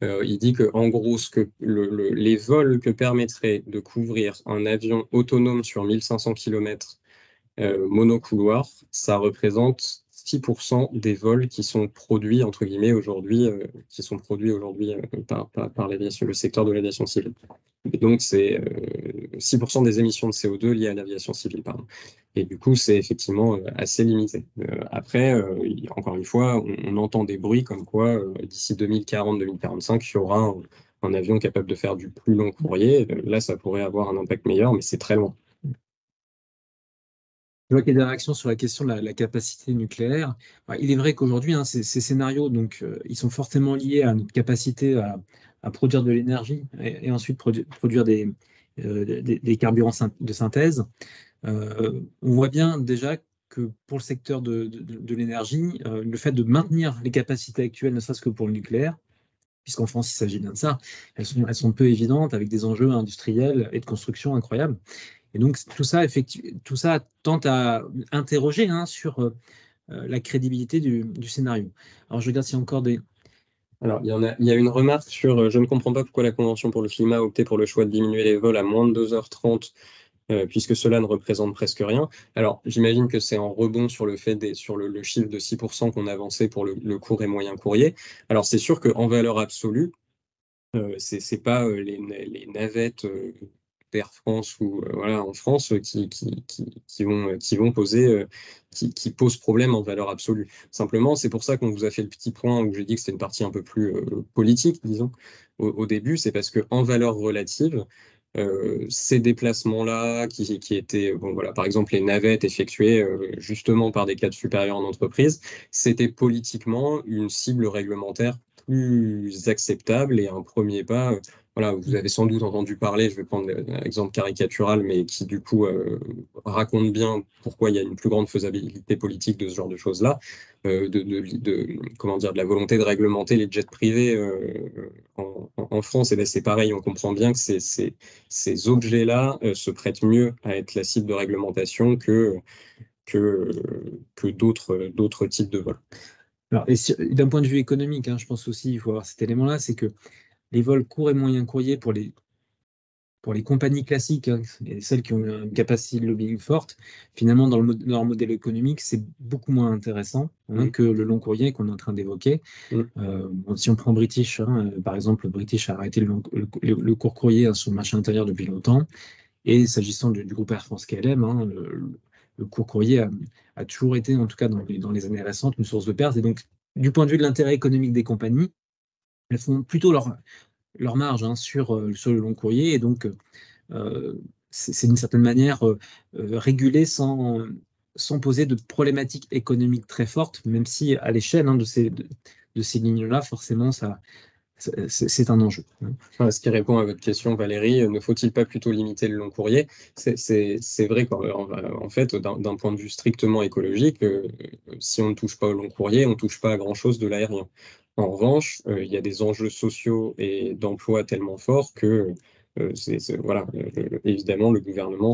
Speaker 2: Il dit que en gros, les vols que permettrait de couvrir un avion autonome sur 1500 km monocouloir, ça représente 6% des vols qui sont produits, entre guillemets, aujourd'hui, par l'aviation, le secteur de l'aviation civile. Et donc, c'est 6% des émissions de CO2 liées à l'aviation civile, pardon. Et du coup, c'est effectivement assez limité. Après, encore une fois, on entend des bruits comme quoi, d'ici 2040-2045, il y aura un avion capable de faire du plus long courrier. Là, ça pourrait avoir un impact meilleur, mais c'est très loin.
Speaker 1: Je vois qu'il y a des réactions sur la question de la capacité nucléaire. Il est vrai qu'aujourd'hui, hein, ces scénarios, donc, ils sont fortement liés à notre capacité à produire de l'énergie et ensuite produire des carburants de synthèse. On voit bien déjà que pour le secteur de l'énergie, le fait de maintenir les capacités actuelles, ne serait-ce que pour le nucléaire, puisqu'en France, il s'agit bien de ça, elles sont peu évidentes avec des enjeux industriels et de construction incroyables. Et donc, tout ça tente à interroger, hein, sur la crédibilité du scénario. Alors, je regarde s'il y a encore des...
Speaker 2: Alors, il y a une remarque sur je ne comprends pas pourquoi la Convention pour le climat a opté pour le choix de diminuer les vols à moins de 2h30, puisque cela ne représente presque rien. Alors, j'imagine que c'est en rebond sur le chiffre de 6% qu'on a avancé pour le court et moyen courrier. Alors, c'est sûr qu'en valeur absolue, C'est pas les navettes d'Air France ou voilà, en France qui vont poser, qui posent problème en valeur absolue. Simplement, c'est pour ça qu'on vous a fait le petit point où j'ai dit que c'était une partie un peu plus politique, disons, au début, c'est parce que en valeur relative, ces déplacements-là qui étaient, bon, voilà, par exemple les navettes effectuées justement par des cadres supérieurs en entreprise, c'était politiquement une cible réglementaire plus acceptable et un premier pas. Voilà, vous avez sans doute entendu parler, je vais prendre l'exemple caricatural, mais qui du coup raconte bien pourquoi il y a une plus grande faisabilité politique de ce genre de choses-là, comment dire, de la volonté de réglementer les jets privés en France. Et ben c'est pareil, on comprend bien que ces objets-là se prêtent mieux à être la cible de réglementation que d'autres types de vols.
Speaker 1: Alors, d'un point de vue économique, je pense aussi, il faut avoir cet élément-là, c'est que les vols courts et moyens courriers pour les compagnies classiques, et celles qui ont une capacité de lobbying forte, finalement, dans leur modèle économique, c'est beaucoup moins intéressant que le long courrier qu'on est en train d'évoquer. Si on prend British, par exemple, British a arrêté le court courrier sur le marché intérieur depuis longtemps. Et s'agissant du groupe Air France KLM, le court courrier a toujours été, en tout cas dans les années récentes, une source de perte. Et donc, du point de vue de l'intérêt économique des compagnies, elles font plutôt leur marge sur le long courrier. Et donc, c'est d'une certaine manière régulé sans poser de problématiques économiques très fortes, même si à l'échelle de ces lignes-là, forcément, c'est un enjeu.
Speaker 2: Ce qui répond à votre question, Valérie, ne faut-il pas plutôt limiter le long courrier? C'est vrai qu'en fait, d'un point de vue strictement écologique, si on ne touche pas au long courrier, on ne touche pas à grand-chose de l'aérien. En revanche, il y a des enjeux sociaux et d'emploi tellement forts que, voilà, évidemment, le gouvernement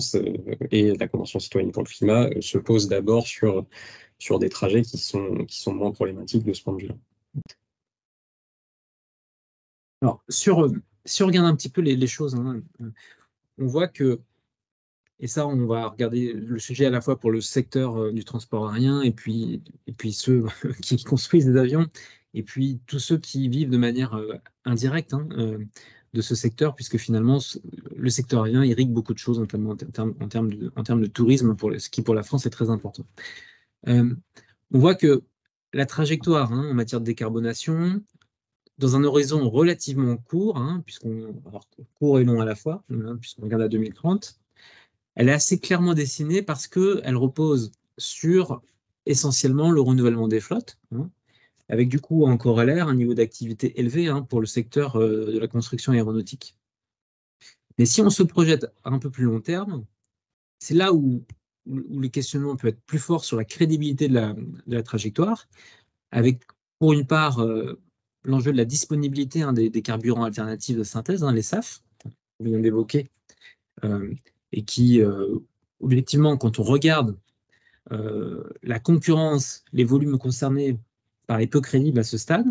Speaker 2: et la Convention citoyenne pour le climat se posent d'abord sur des trajets qui sont moins problématiques de ce point de vue-là.
Speaker 1: Alors, si on regarde un petit peu les choses, on voit que, et ça, on va regarder le sujet à la fois pour le secteur du transport aérien et puis ceux qui construisent des avions, et puis tous ceux qui vivent de manière indirecte de ce secteur, puisque finalement, le secteur aérien irrigue beaucoup de choses en termes de tourisme, ce qui pour la France est très important. On voit que la trajectoire en matière de décarbonation, dans un horizon relativement court, court et long à la fois, puisqu'on regarde à 2030, elle est assez clairement dessinée parce qu'elle repose sur essentiellement le renouvellement des flottes, avec du coup en corollaire un niveau d'activité élevé pour le secteur de la construction aéronautique. Mais si on se projette à un peu plus long terme, c'est là où le questionnement peut être plus fort sur la crédibilité de la trajectoire, avec pour une part l'enjeu de la disponibilité des carburants alternatifs de synthèse, les SAF, qu'on vient d'évoquer, et qui, objectivement, quand on regarde la concurrence, les volumes concernés, paraît peu crédible à ce stade.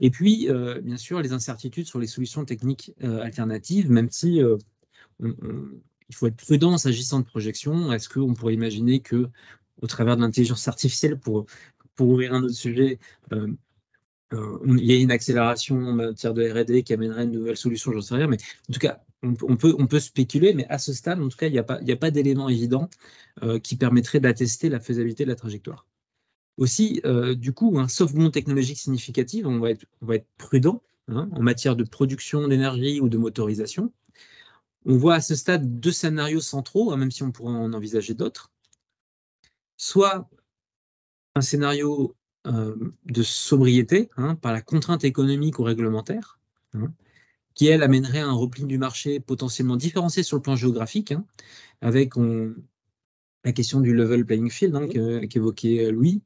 Speaker 1: Et puis, bien sûr, les incertitudes sur les solutions techniques alternatives, même si il faut être prudent s'agissant de projection. Est-ce qu'on pourrait imaginer que, au travers de l'intelligence artificielle, pour ouvrir un autre sujet, il y a une accélération en matière de R&D qui amènerait une nouvelle solution, j'en sais rien, mais en tout cas, on peut spéculer, mais à ce stade, en tout cas, il n'y a pas d'élément évident qui permettrait d'attester la faisabilité de la trajectoire. Aussi, du coup, sauf bond technologique significative, on va être prudent en matière de production d'énergie ou de motorisation. On voit à ce stade 2 scénarios centraux, même si on pourrait en envisager d'autres. Soit un scénario de sobriété par la contrainte économique ou réglementaire, qui, elle, amènerait un repli du marché potentiellement différencié sur le plan géographique, avec la question du level playing field qu'évoquait Louis.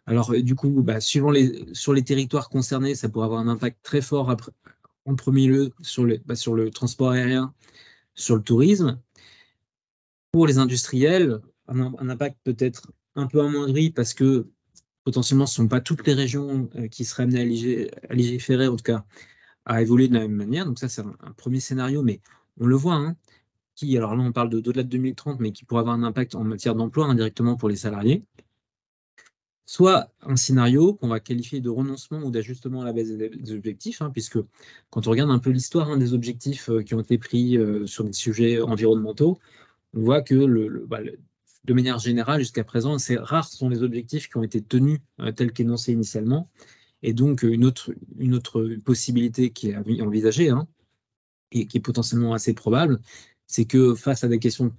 Speaker 1: Alors, du coup, sur les territoires concernés, ça pourrait avoir un impact très fort en premier lieu sur le transport aérien, sur le tourisme. Pour les industriels, un impact peut-être un peu amoindri parce que potentiellement, ce ne sont pas toutes les régions qui seraient amenées à légiférer, en tout cas, à évoluer de la même manière. Donc ça, c'est un premier scénario, mais on le voit, qui, alors là, on parle d'au-delà de 2030, mais qui pourrait avoir un impact en matière d'emploi indirectement pour les salariés. soit un scénario qu'on va qualifier de renoncement ou d'ajustement à la baisse des objectifs, hein, puisque quand on regarde un peu l'histoire des objectifs qui ont été pris sur des sujets environnementaux, on voit que de manière générale, jusqu'à présent, c'est rares sont les objectifs qui ont été tenus tels qu'énoncés initialement. Et donc, une autre possibilité qui est envisagée, hein, et qui est potentiellement assez probable, c'est que face à des questions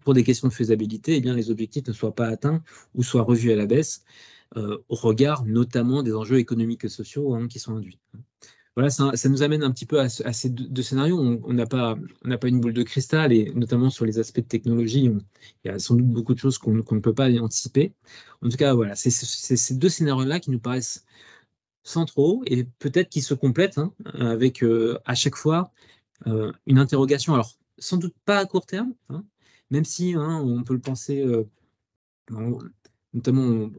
Speaker 1: pour des questions de faisabilité, eh bien, les objectifs ne soient pas atteints ou soient revus à la baisse, au regard notamment des enjeux économiques et sociaux, hein, qui sont induits. Voilà, ça nous amène un petit peu à ces deux scénarios. On n'a pas une boule de cristal, et notamment sur les aspects de technologie, il y a sans doute beaucoup de choses qu'on ne peut pas anticiper. En tout cas, voilà, c'est ces deux scénarios-là qui nous paraissent centraux et peut-être qui se complètent, hein, avec à chaque fois une interrogation. Alors, sans doute pas à court terme, hein, même si, hein, on peut le penser, notamment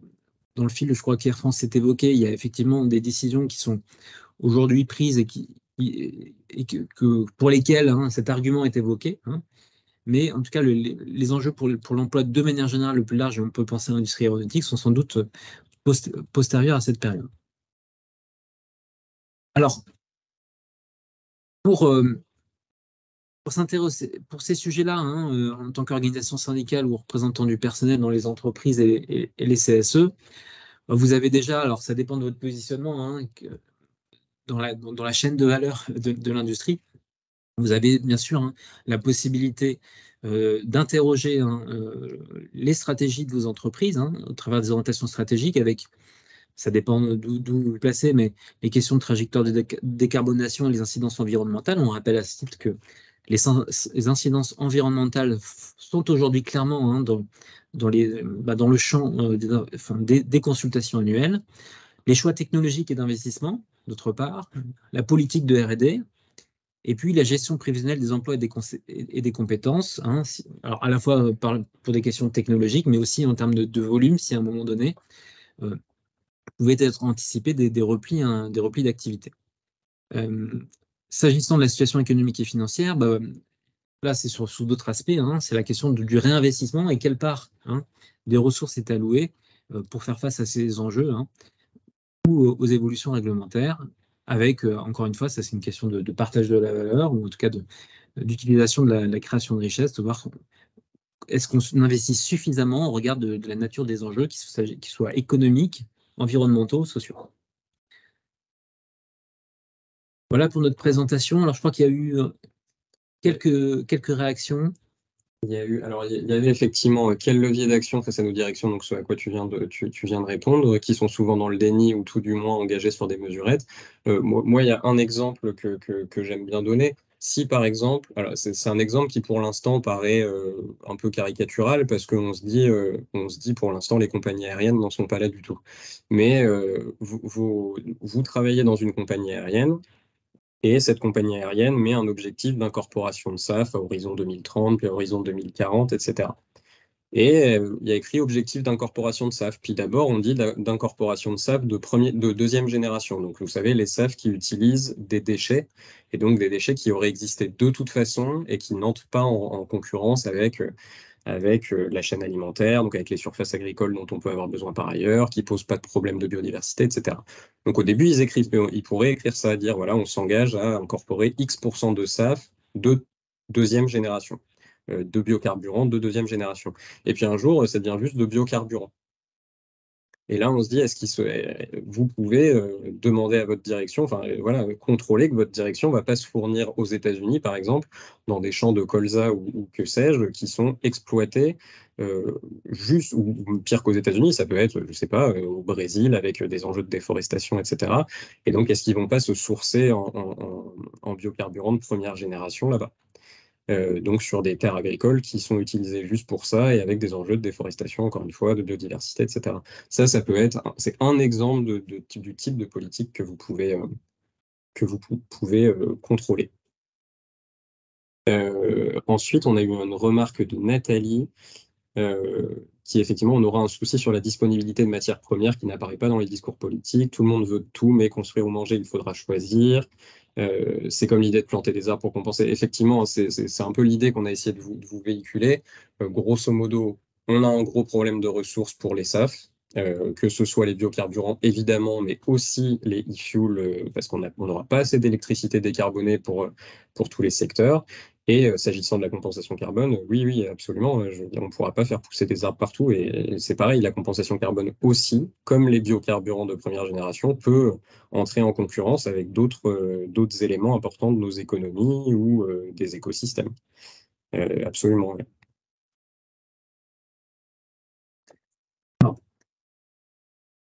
Speaker 1: dans le fil, je crois qu'Air France s'est évoqué, il y a effectivement des décisions qui sont aujourd'hui prises pour lesquelles, hein, cet argument est évoqué. Hein. Mais en tout cas, les enjeux pour l'emploi de manière générale le plus large, et on peut penser à l'industrie aéronautique, sont sans doute postérieurs à cette période. Alors, pour s'intéresser pour ces sujets-là, hein, en tant qu'organisation syndicale ou représentant du personnel dans les entreprises et les CSE, vous avez déjà, alors ça dépend de votre positionnement, hein, dans la chaîne de valeur de l'industrie, vous avez bien sûr, hein, la possibilité d'interroger, hein, les stratégies de vos entreprises, hein, au travers des orientations stratégiques, avec, ça dépend d'où vous placez, mais les questions de trajectoire de décarbonation et les incidences environnementales. On rappelle à ce titre que les incidences environnementales sont aujourd'hui clairement, hein, dans le champ des consultations annuelles. Les choix technologiques et d'investissement, d'autre part, la politique de R&D, et puis la gestion prévisionnelle des emplois et des compétences, hein, alors à la fois pour des questions technologiques, mais aussi en termes de volume, si à un moment donné, pouvaient être anticipés des replis d'activité. S'agissant de la situation économique et financière, là c'est sous d'autres aspects, hein, c'est la question du réinvestissement et quelle part, hein, des ressources est allouée pour faire face à ces enjeux, hein, ou aux évolutions réglementaires, avec, encore une fois, ça c'est une question de partage de la valeur, ou en tout cas d'utilisation de la création de richesse, de voir est-ce qu'on investit suffisamment au regard de la nature des enjeux, qu'ils soient économiques, environnementaux, sociaux. Voilà pour notre présentation. Alors je crois qu'il y a eu quelques réactions.
Speaker 2: Il y avait effectivement quel levier d'action face à nos directions, donc ce à quoi tu viens de répondre, qui sont souvent dans le déni ou tout du moins engagés sur des mesurettes. Moi, il y a un exemple que j'aime bien donner. Si par exemple, alors c'est un exemple qui pour l'instant paraît un peu caricatural parce qu'on se dit pour l'instant les compagnies aériennes n'en sont pas là du tout. Mais vous travaillez dans une compagnie aérienne. Et cette compagnie aérienne met un objectif d'incorporation de SAF à horizon 2030, puis à horizon 2040, etc. Et il y a écrit objectif d'incorporation de SAF. Puis d'abord, on dit d'incorporation de SAF de deuxième génération. Donc, vous savez, les SAF qui utilisent des déchets, et donc des déchets qui auraient existé de toute façon et qui n'entrent pas en concurrence avec la chaîne alimentaire, donc avec les surfaces agricoles dont on peut avoir besoin par ailleurs, qui ne posent pas de problème de biodiversité, etc. Donc au début, ils pourraient écrire ça, dire voilà, on s'engage à incorporer X% de SAF de deuxième génération, de biocarburants de deuxième génération. Et puis un jour, ça devient juste de biocarburants. Et là, on se dit, vous pouvez demander à votre direction, contrôler que votre direction ne va pas se fournir aux États-Unis, par exemple, dans des champs de colza ou que sais-je, qui sont exploités juste, ou pire qu'aux États-Unis, ça peut être, je ne sais pas, au Brésil, avec des enjeux de déforestation, etc. Et donc, est-ce qu'ils ne vont pas se sourcer en biocarburants de première génération là-bas ? Donc sur des terres agricoles qui sont utilisées juste pour ça et avec des enjeux de déforestation, encore une fois, de biodiversité, etc. Ça peut être, c'est un exemple du type de politique que vous pouvez contrôler. Ensuite, on a eu une remarque de Nathalie qui effectivement, on aura un souci sur la disponibilité de matières premières qui n'apparaît pas dans les discours politiques. Tout le monde veut tout, mais construire ou manger, il faudra choisir. C'est comme l'idée de planter des arbres pour compenser. Effectivement, c'est un peu l'idée qu'on a essayé de vous véhiculer. Grosso modo, on a un gros problème de ressources pour les SAF, que ce soit les biocarburants, évidemment, mais aussi les e-fuels, parce qu'on n'aura pas assez d'électricité décarbonée pour tous les secteurs. Et s'agissant de la compensation carbone, oui, absolument. Je veux dire, on ne pourra pas faire pousser des arbres partout. Et c'est pareil, la compensation carbone aussi, comme les biocarburants de première génération, peut entrer en concurrence avec d'autres éléments importants de nos économies ou des écosystèmes. Absolument, oui.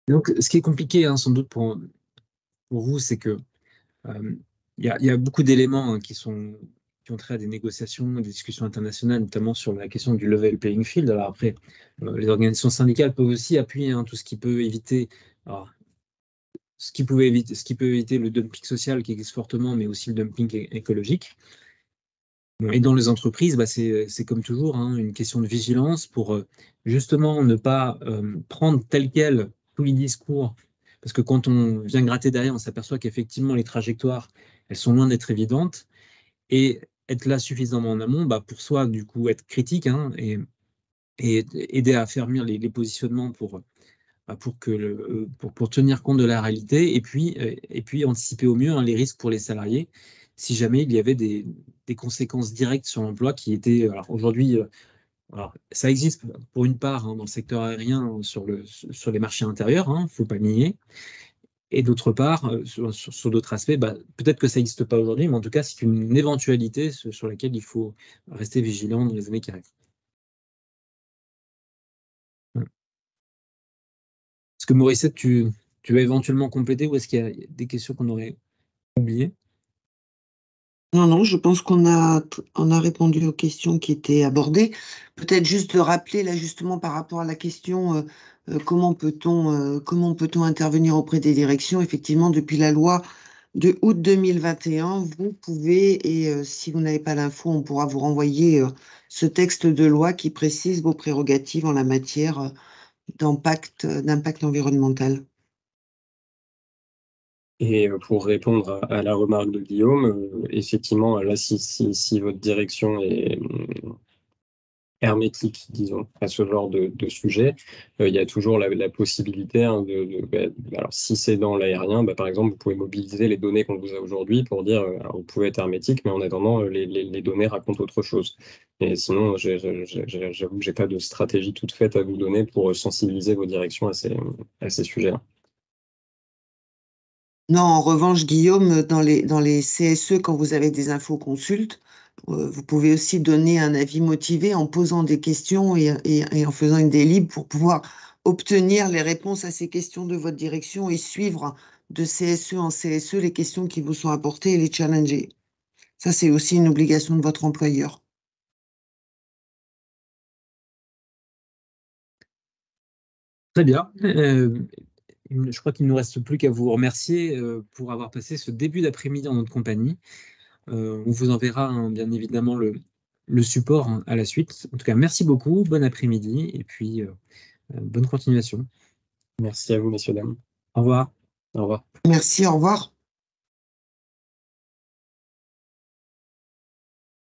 Speaker 1: Donc, ce qui est compliqué, hein, sans doute pour vous, c'est que il y a beaucoup d'éléments, hein, qui ont trait à des négociations, des discussions internationales, notamment sur la question du level playing field. Alors après, les organisations syndicales peuvent aussi appuyer, hein, tout ce qui peut éviter, alors, ce qui peut éviter le dumping social qui existe fortement, mais aussi le dumping écologique. Bon, et dans les entreprises, bah, c'est comme toujours, hein, une question de vigilance pour justement ne pas prendre tel quel tous les discours, parce que quand on vient gratter derrière, on s'aperçoit qu'effectivement les trajectoires, elles sont loin d'être évidentes, et être là suffisamment en amont, bah, pour soi, du coup, être critique, hein, et aider à affermir les positionnements pour tenir compte de la réalité, et puis anticiper au mieux, hein, les risques pour les salariés si jamais il y avait des conséquences directes sur l'emploi qui étaient. Alors aujourd'hui, alors, ça existe pour une part, hein, dans le secteur aérien, sur les marchés intérieurs, il ne faut pas nier. Et d'autre part, sur d'autres aspects, bah, peut-être que ça n'existe pas aujourd'hui, mais en tout cas, c'est une éventualité sur laquelle il faut rester vigilant dans les années qui arrivent. Est-ce que Morissette, tu vas éventuellement compléter, ou est-ce qu'il y a des questions qu'on aurait oubliées?
Speaker 3: Non, je pense qu'on a répondu aux questions qui étaient abordées. Peut-être juste de rappeler, là, justement, par rapport à la question, comment peut-on intervenir auprès des directions? Effectivement, depuis la loi de août 2021, vous pouvez, et si vous n'avez pas l'info, on pourra vous renvoyer ce texte de loi qui précise vos prérogatives en la matière d'impact environnemental.
Speaker 2: Et pour répondre à la remarque de Guillaume, effectivement, là, si votre direction est hermétique, disons, à ce genre de sujet, il y a toujours la possibilité, hein, alors si c'est dans l'aérien, par exemple, vous pouvez mobiliser les données qu'on vous a aujourd'hui pour dire, alors vous pouvez être hermétique, mais en attendant, les données racontent autre chose. Et sinon, j'avoue que j'ai pas de stratégie toute faite à vous donner pour sensibiliser vos directions à ces sujets-là.
Speaker 3: Non, en revanche, Guillaume, dans les CSE, quand vous avez des infos consultes, vous pouvez aussi donner un avis motivé en posant des questions et en faisant une délib pour pouvoir obtenir les réponses à ces questions de votre direction et suivre de CSE en CSE les questions qui vous sont apportées et les challenger. Ça, c'est aussi une obligation de votre employeur.
Speaker 1: Très bien. Je crois qu'il ne nous reste plus qu'à vous remercier pour avoir passé ce début d'après-midi en notre compagnie. On vous enverra, hein, bien évidemment, le support, hein, à la suite. En tout cas, merci beaucoup, bon après-midi, et puis bonne continuation.
Speaker 2: Merci à vous, messieurs, dames.
Speaker 1: Au revoir.
Speaker 2: Au revoir.
Speaker 3: Merci, au revoir.